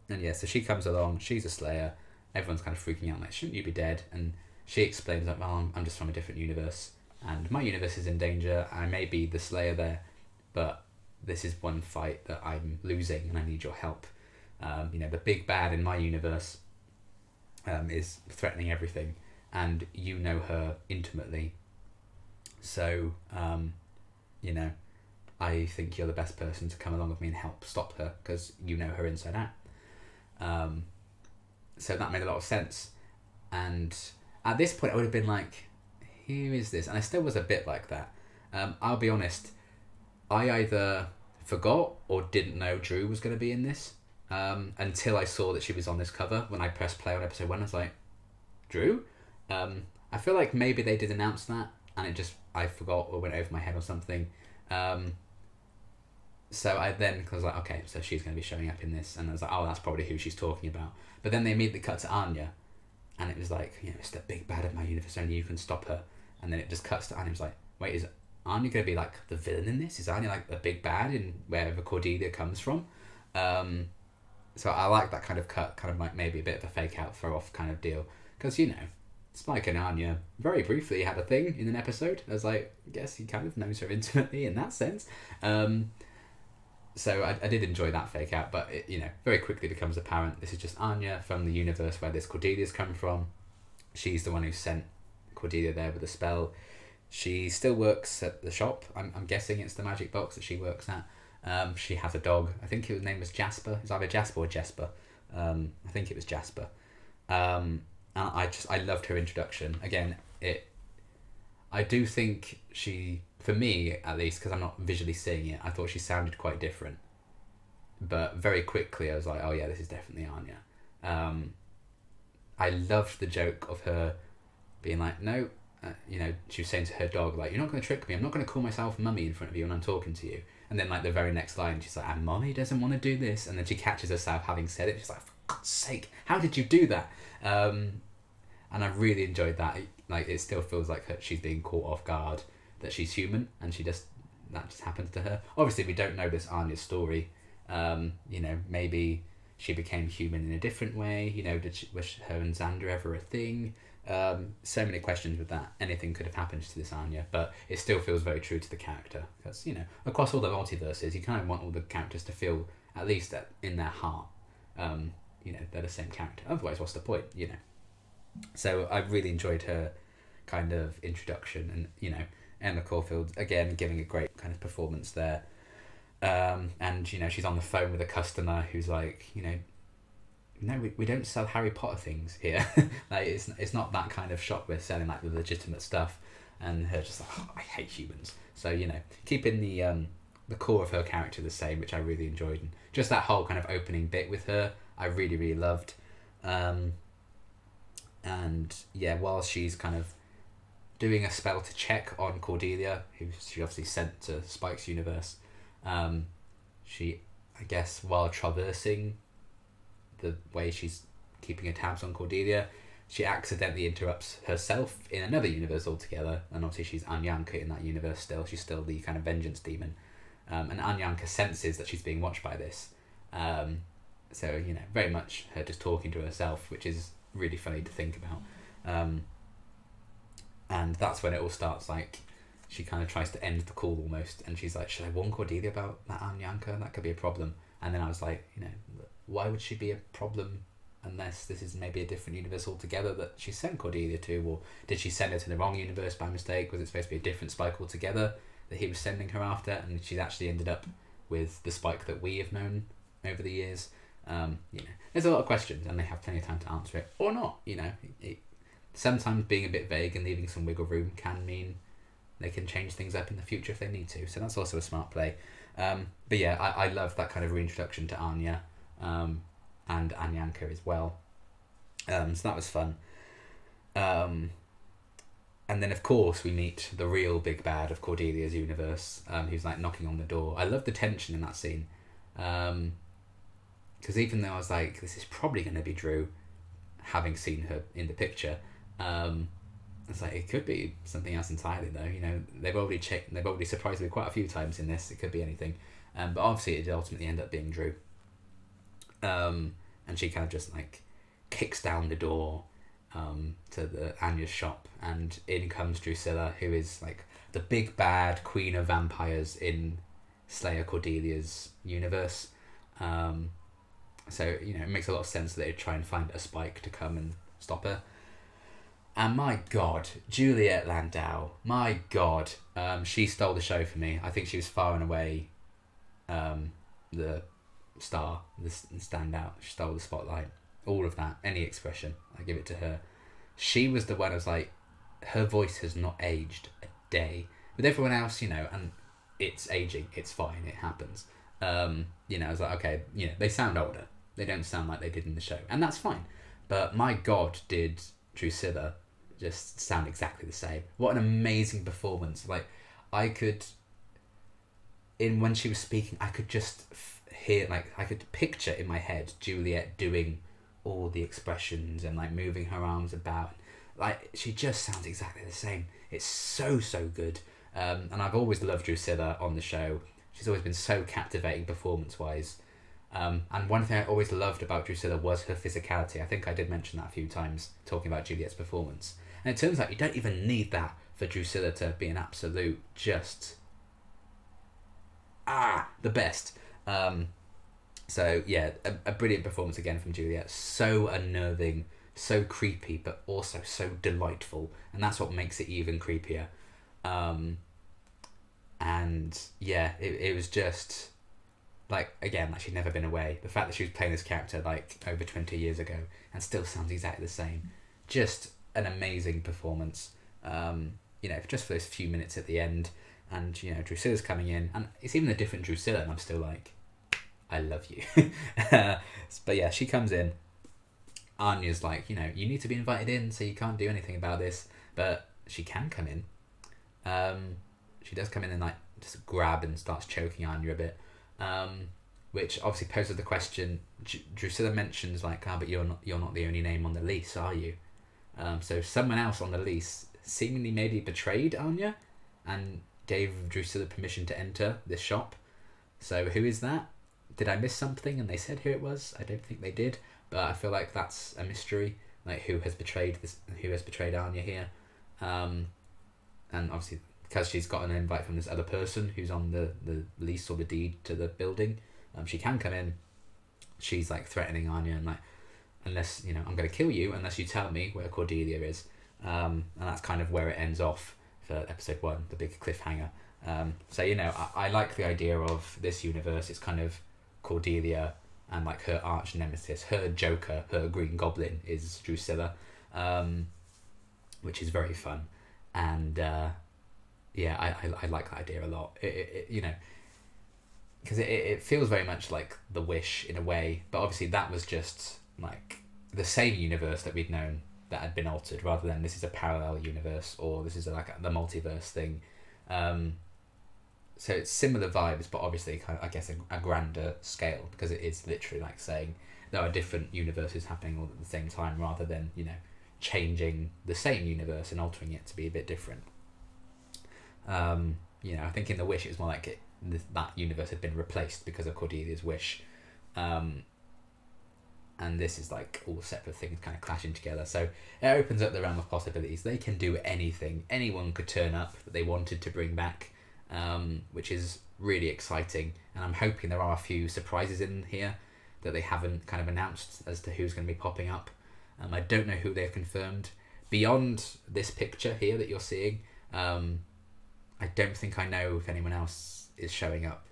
yeah, so she comes along. She's a Slayer. Everyone's kind of freaking out, like, shouldn't you be dead? And she explains that, well, I'm just from a different universe, and my universe is in danger. I may be the Slayer there, but this is one fight that I'm losing, and I need your help. You know, the big bad in my universe is threatening everything, and you know her intimately. So, you know, I think you're the best person to come along with me and help stop her, because you know her inside out. So that made a lot of sense. And at this point, I would have been like, who is this? And I still was a bit like that. I'll be honest, I either forgot or didn't know Drew was going to be in this, until I saw that she was on this cover. When I pressed play on episode 1, I was like, Drew? I feel like maybe they did announce that, and I forgot or went over my head or something. So I then was like, okay, so she's going to be showing up in this, and I was like, oh, that's probably who she's talking about. But then they immediately cut to Anya, and it was like, you know, it's the big bad of my universe, only you can stop her. And then it just cuts to Anya. It was like, wait, is Anya going to be like the villain in this? Is Anya like the big bad in wherever Cordelia comes from? So I like that kind of cut, kind of like maybe a bit of a fake out, throw off kind of deal. Because, you know, Spike and Anya very briefly had a thing in an episode. I was like, I guess he kind of knows her intimately in that sense. So I did enjoy that fake out, but it, you know, very quickly becomes apparent this is just Anya from the universe where this Cordelia's come from. She's the one who sent Cordelia there with a spell. She still works at the shop. I'm guessing it's the magic box that she works at. She has a dog. I think his name was Jasper. It's either Jasper or Jesper. I think it was Jasper. And I loved her introduction. Again, I do think she, for me at least, because I'm not visually seeing it, I thought she sounded quite different. But very quickly I was like, oh yeah, this is definitely Anya. I loved the joke of her being like, no, you know, she was saying to her dog, like, you're not going to trick me. I'm not going to call myself mummy in front of you when I'm talking to you. And then like the very next line, she's like, and mommy doesn't want to do this. And then she catches herself having said it. She's like, for God's sake, how did you do that? And I really enjoyed that. Like, it still feels like she's being caught off guard, that she's human, and that just happens to her. Obviously, we don't know this Anya's story, You know, maybe she became human in a different way. You know, was her and Xander ever a thing? So many questions with that. Anything could have happened to this Anya, but it still feels very true to the character. Because, you know, across all the multiverses, you kind of want all the characters to feel, at least in their heart, you know, they're the same character. Otherwise, what's the point, you know? So I really enjoyed her kind of introduction, and, you know, Emma Caulfield, again, giving a great kind of performance there. And, you know, she's on the phone with a customer who's like, you know, no, we don't sell Harry Potter things here. Like, it's not that kind of shop. We're selling like the legitimate stuff. And her just like, oh, I hate humans. So, you know, keeping the core of her character the same, which I really enjoyed. And just that whole kind of opening bit with her, I really, really loved. And yeah, while she's kind of doing a spell to check on Cordelia, who she obviously sent to Spike's universe, she, I guess, while traversing the way she's keeping her tabs on Cordelia, she accidentally interrupts herself in another universe altogether, and obviously she's Anyanka in that universe still. She's still the kind of vengeance demon, and Anyanka senses that she's being watched by this. So, you know, very much her just talking to herself, which is really funny to think about. And that's when it all starts. Like, she kind of tries to end the call almost, and she's like, should I warn Cordelia about that Anyanka? That could be a problem. And then I was like, you know, why would she be a problem unless this is maybe a different universe altogether that she sent Cordelia to? Or did she send her to the wrong universe by mistake? Was it supposed to be a different Spike altogether that he was sending her after, and she's actually ended up with the Spike that we have known over the years? You know, there's a lot of questions, and they have plenty of time to answer it, or not. You know, sometimes being a bit vague and leaving some wiggle room can mean they can change things up in the future if they need to. So that's also a smart play. But yeah, I love that kind of reintroduction to Anya, and Anyanka as well. So that was fun. And then, of course, we meet the real big bad of Cordelia's universe, who's like knocking on the door. I love the tension in that scene. Because even though I was like, this is probably going to be Drew, having seen her in the picture, it's like, it could be something else entirely, though. You know, they've already surprised me quite a few times in this. It could be anything. But obviously it did ultimately end up being Drew. And she kind of just like kicks down the door to the Anya's shop, and in comes Drusilla, who is like the big bad queen of vampires in Slayer Cordelia's universe. So, you know, it makes a lot of sense that they'd try and find a Spike to come and stop her. And my God, Juliet Landau, my God, she stole the show for me. I think she was far and away the star, the standout. She stole the spotlight. All of that, any expression, I give it to her. She was the one I was like, her voice has not aged a day. With everyone else, you know, and it's aging, it's fine, it happens. You know, I was like, okay, you know, they sound older. They don't sound like they did in the show, and that's fine. But my God, did Drusilla just sound exactly the same. What an amazing performance. Like, I could, when she was speaking, I could just hear, like, I could picture in my head Juliet doing all the expressions and like moving her arms about. Like, she just sounds exactly the same. It's so good. And I've always loved Drusilla on the show. She's always been so captivating performance-wise. And one thing I always loved about Drusilla was her physicality. I think I did mention that a few times, talking about Juliet's performance. And it turns out you don't even need that for Drusilla to be an absolute just... the best. So, yeah, a brilliant performance again from Juliet. So unnerving, so creepy, but also so delightful. And that's what makes it even creepier. And, yeah, it was just... like, again, like she'd never been away. The fact that she was playing this character like over 20 years ago and still sounds exactly the same. Just an amazing performance. You know, just for those few minutes at the end. And, you know, Drusilla's coming in, and it's even a different Drusilla, and I'm still like, I love you. But yeah, she comes in. Anya's like, you know, you need to be invited in, so you can't do anything about this. But she can come in. She does come in and like just grab and starts choking Anya a bit. Which obviously poses the question. Drusilla mentions like, but you're not the only name on the lease, are you? So someone else on the lease seemingly maybe betrayed Anya and gave Drusilla permission to enter this shop. So who is that? did I miss something and they said who it was? I don't think they did, but I feel like that's a mystery, like who has betrayed Anya here. And obviously because she's got an invite from this other person who's on the lease or the deed to the building, she can come in. She's like threatening Anya and like, unless, you know, I'm going to kill you unless you tell me where Cordelia is. And that's kind of where it ends off for episode 1, the big cliffhanger. So, you know, I like the idea of this universe. It's kind of Cordelia and like her arch nemesis, her Joker, her Green Goblin is Drusilla, which is very fun. And yeah, I like that idea a lot. It you know, because it feels very much like The Wish in a way, but obviously that was just like the same universe that we'd known that had been altered, rather than this is a parallel universe or this is like the multiverse thing. So it's similar vibes, but obviously kind of, I guess, a grander scale, because it is literally like saying there are different universes happening all at the same time, rather than, you know, changing the same universe and altering it to be a bit different. You know, I think in The Wish it was more like that universe had been replaced because of Cordelia's wish. And this is like all separate things kind of clashing together. So it opens up the realm of possibilities. They can do anything. Anyone could turn up that they wanted to bring back, which is really exciting. And I'm hoping there are a few surprises in here that they haven't kind of announced as to who's going to be popping up. I don't know who they've confirmed. Beyond this picture here that you're seeing, I don't think I know if anyone else is showing up.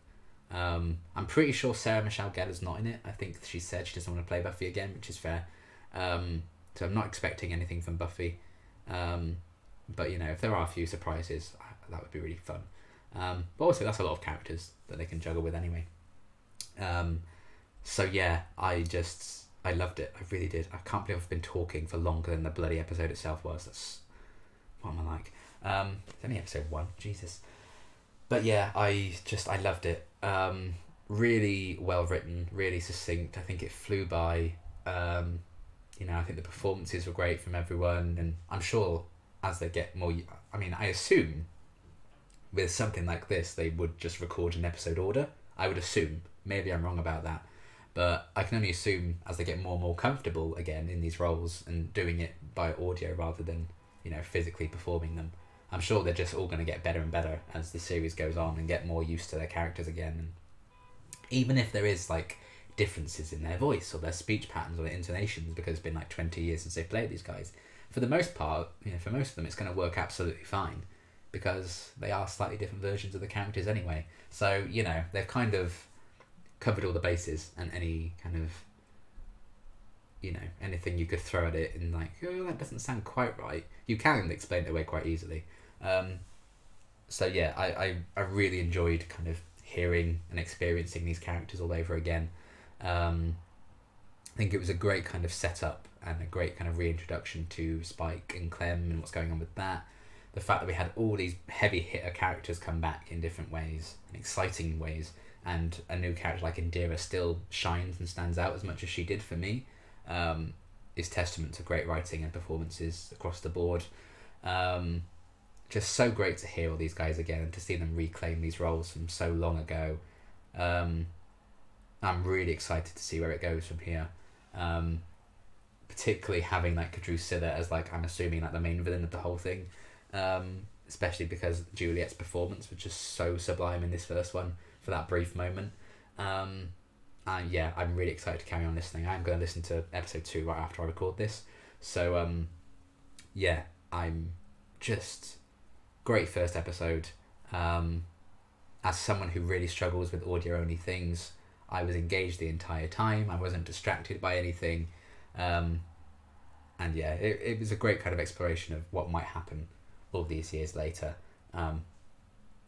I'm pretty sure Sarah Michelle Gellar's not in it. I think she said she doesn't want to play Buffy again, which is fair. So I'm not expecting anything from Buffy. But, you know, if there are a few surprises, that would be really fun. But also, that's a lot of characters that they can juggle with anyway. So yeah, I loved it. I really did. I can't believe I've been talking for longer than the bloody episode itself was. That's... what am I like? It's only episode 1. Jesus. But yeah, I loved it. Really well written, really succinct. I think it flew by. You know, I think the performances were great from everyone, and I'm sure as they get more... I mean, I assume with something like this, they would just record an episode order. I would assume. Maybe I'm wrong about that. But I can only assume as they get more and more comfortable again in these roles and doing it by audio rather than, you know, physically performing them, I'm sure they're just all going to get better and better as the series goes on and get more used to their characters again. And even if there is like differences in their voice or their speech patterns or their intonations, because it's been like 20 years since they've played these guys, for the most part, you know, for most of them, it's going to work absolutely fine because they are slightly different versions of the characters anyway. So, you know, they've kind of covered all the bases, and any kind of, you know, anything you could throw at it and like, oh, that doesn't sound quite right, you can explain it away quite easily. So yeah, I really enjoyed kind of hearing and experiencing these characters all over again. I think it was a great kind of setup and a great kind of reintroduction to Spike and Clem and what's going on with that. The fact that we had all these heavy hitter characters come back in different ways and exciting ways, and a new character like Indira still shines and stands out as much as she did for me, is testament to great writing and performances across the board. Just so great to hear all these guys again and to see them reclaim these roles from so long ago. I'm really excited to see where it goes from here. Particularly having like Drusilla as like, I'm assuming like the main villain of the whole thing. Especially because Juliet's performance was just so sublime in this first one for that brief moment. And yeah, I'm really excited to carry on listening. I'm going to listen to episode 2 right after I record this. So yeah, I'm just... great first episode. As someone who really struggles with audio only things, I was engaged the entire time. I wasn't distracted by anything. And yeah, it was a great kind of exploration of what might happen all these years later,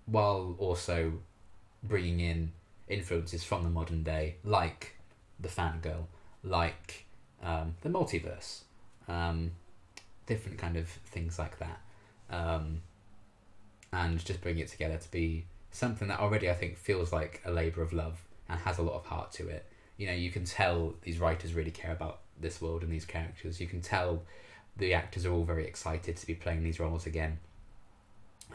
while also bringing in influences from the modern day, like the fangirl, like the multiverse, different kind of things like that. And just bring it together to be something that already I think feels like a labour of love and has a lot of heart to it. You know, you can tell these writers really care about this world and these characters. You can tell the actors are all very excited to be playing these roles again.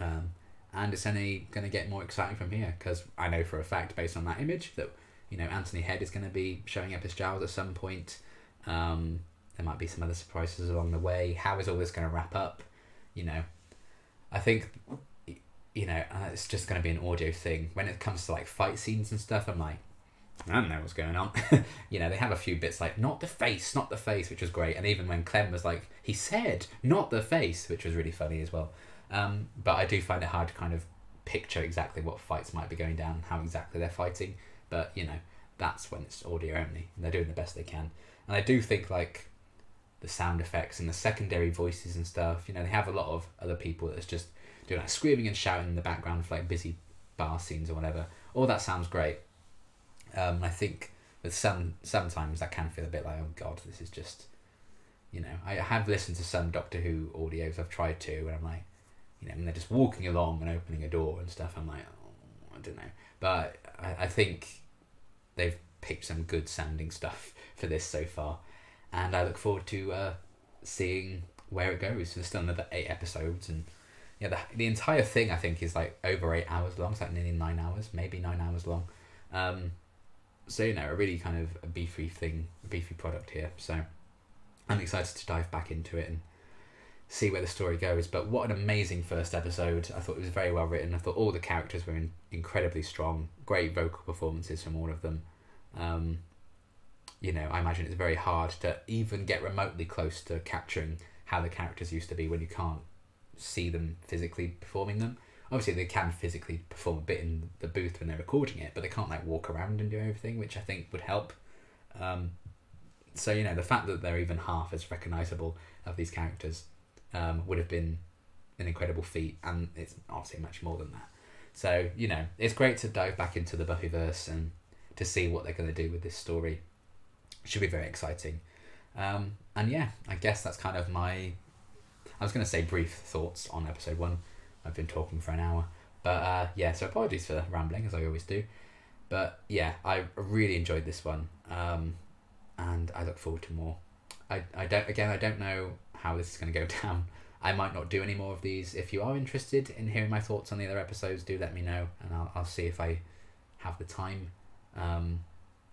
And it's only going to get more exciting from here, because I know for a fact, based on that image, that, you know, Anthony Head is going to be showing up as Giles at some point. There might be some other surprises along the way. How is all this going to wrap up? You know, I think, you know, it's just going to be an audio thing. When it comes to like fight scenes and stuff, I'm like, I don't know what's going on. You know, they have a few bits like, not the face, which was great. And even when Clem was like, he said, not the face, which was really funny as well. But I do find it hard to kind of picture exactly what fights might be going down, how exactly they're fighting. But, you know, that's when it's audio only. And they're doing the best they can. And I do think, like, the sound effects and the secondary voices and stuff, you know, they have a lot of other people that's just doing, like, screaming and shouting in the background for, like, busy bar scenes or whatever. All that sounds great. I think with sometimes that can feel a bit like, oh God, this is just, you know, I have listened to some Doctor Who audios, I've tried to, and I'm like, you know, when they're just walking along and opening a door and stuff, I'm like, oh, I don't know. But I think they've picked some good sounding stuff for this so far, and I look forward to seeing where it goes. There's still another 8 episodes, and yeah, the entire thing I think is like over 8 hours long. It's like nearly 9 hours, maybe 9 hours long. So, you know, a really kind of a beefy thing, a beefy product here. So I'm excited to dive back into it and see where the story goes. But what an amazing first episode. I thought it was very well written. I thought all the characters were incredibly strong. Great vocal performances from all of them. You know, I imagine it's very hard to even get remotely close to capturing how the characters used to be when you can't see them physically performing them. Obviously, they can physically perform a bit in the booth when they're recording it, but they can't like walk around and do everything, which I think would help. So, you know, the fact that they're even half as recognisable of these characters would have been an incredible feat, and it's obviously much more than that. So, you know, it's great to dive back into the Buffyverse and to see what they're going to do with this story. It should be very exciting. And yeah, I guess that's kind of my, I was going to say brief thoughts on episode 1. I've been talking for an hour, but yeah, so apologies for rambling as I always do, but yeah, I really enjoyed this one, and I look forward to more. I don't know how this is going to go down. I might not do any more of these. If you are interested in hearing my thoughts on the other episodes, do let me know, and I'll see if I have the time.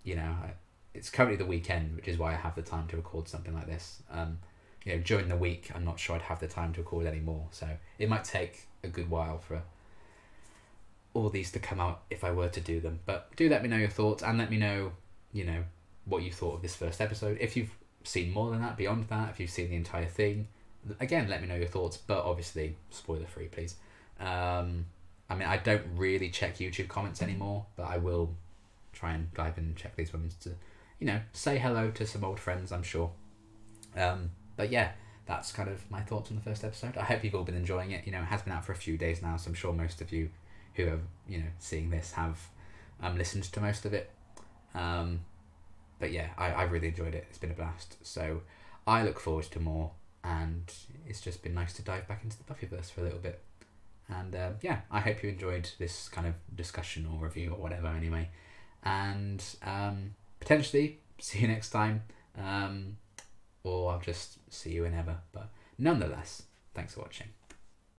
You know, it's currently the weekend, which is why I have the time to record something like this. You know, during the week, I'm not sure I'd have the time to record anymore, so it might take a good while for all these to come out if I were to do them. But do let me know your thoughts, and let me know, you know, what you thought of this first episode. If you've seen more than that, beyond that, if you've seen the entire thing, again, let me know your thoughts, but obviously spoiler free, please. I mean, I don't really check YouTube comments anymore, but I will try and dive in and check these ones to, you know, say hello to some old friends, I'm sure. But yeah, that's kind of my thoughts on the first episode. I hope you've all been enjoying it. You know, it has been out for a few days now, so I'm sure most of you who are, you know, seeing this have listened to most of it. But yeah, I really enjoyed it. It's been a blast. So I look forward to more, and it's just been nice to dive back into the Buffyverse for a little bit. And yeah, I hope you enjoyed this kind of discussion or review or whatever anyway. And potentially see you next time. Or I'll just see you whenever. But nonetheless, thanks for watching.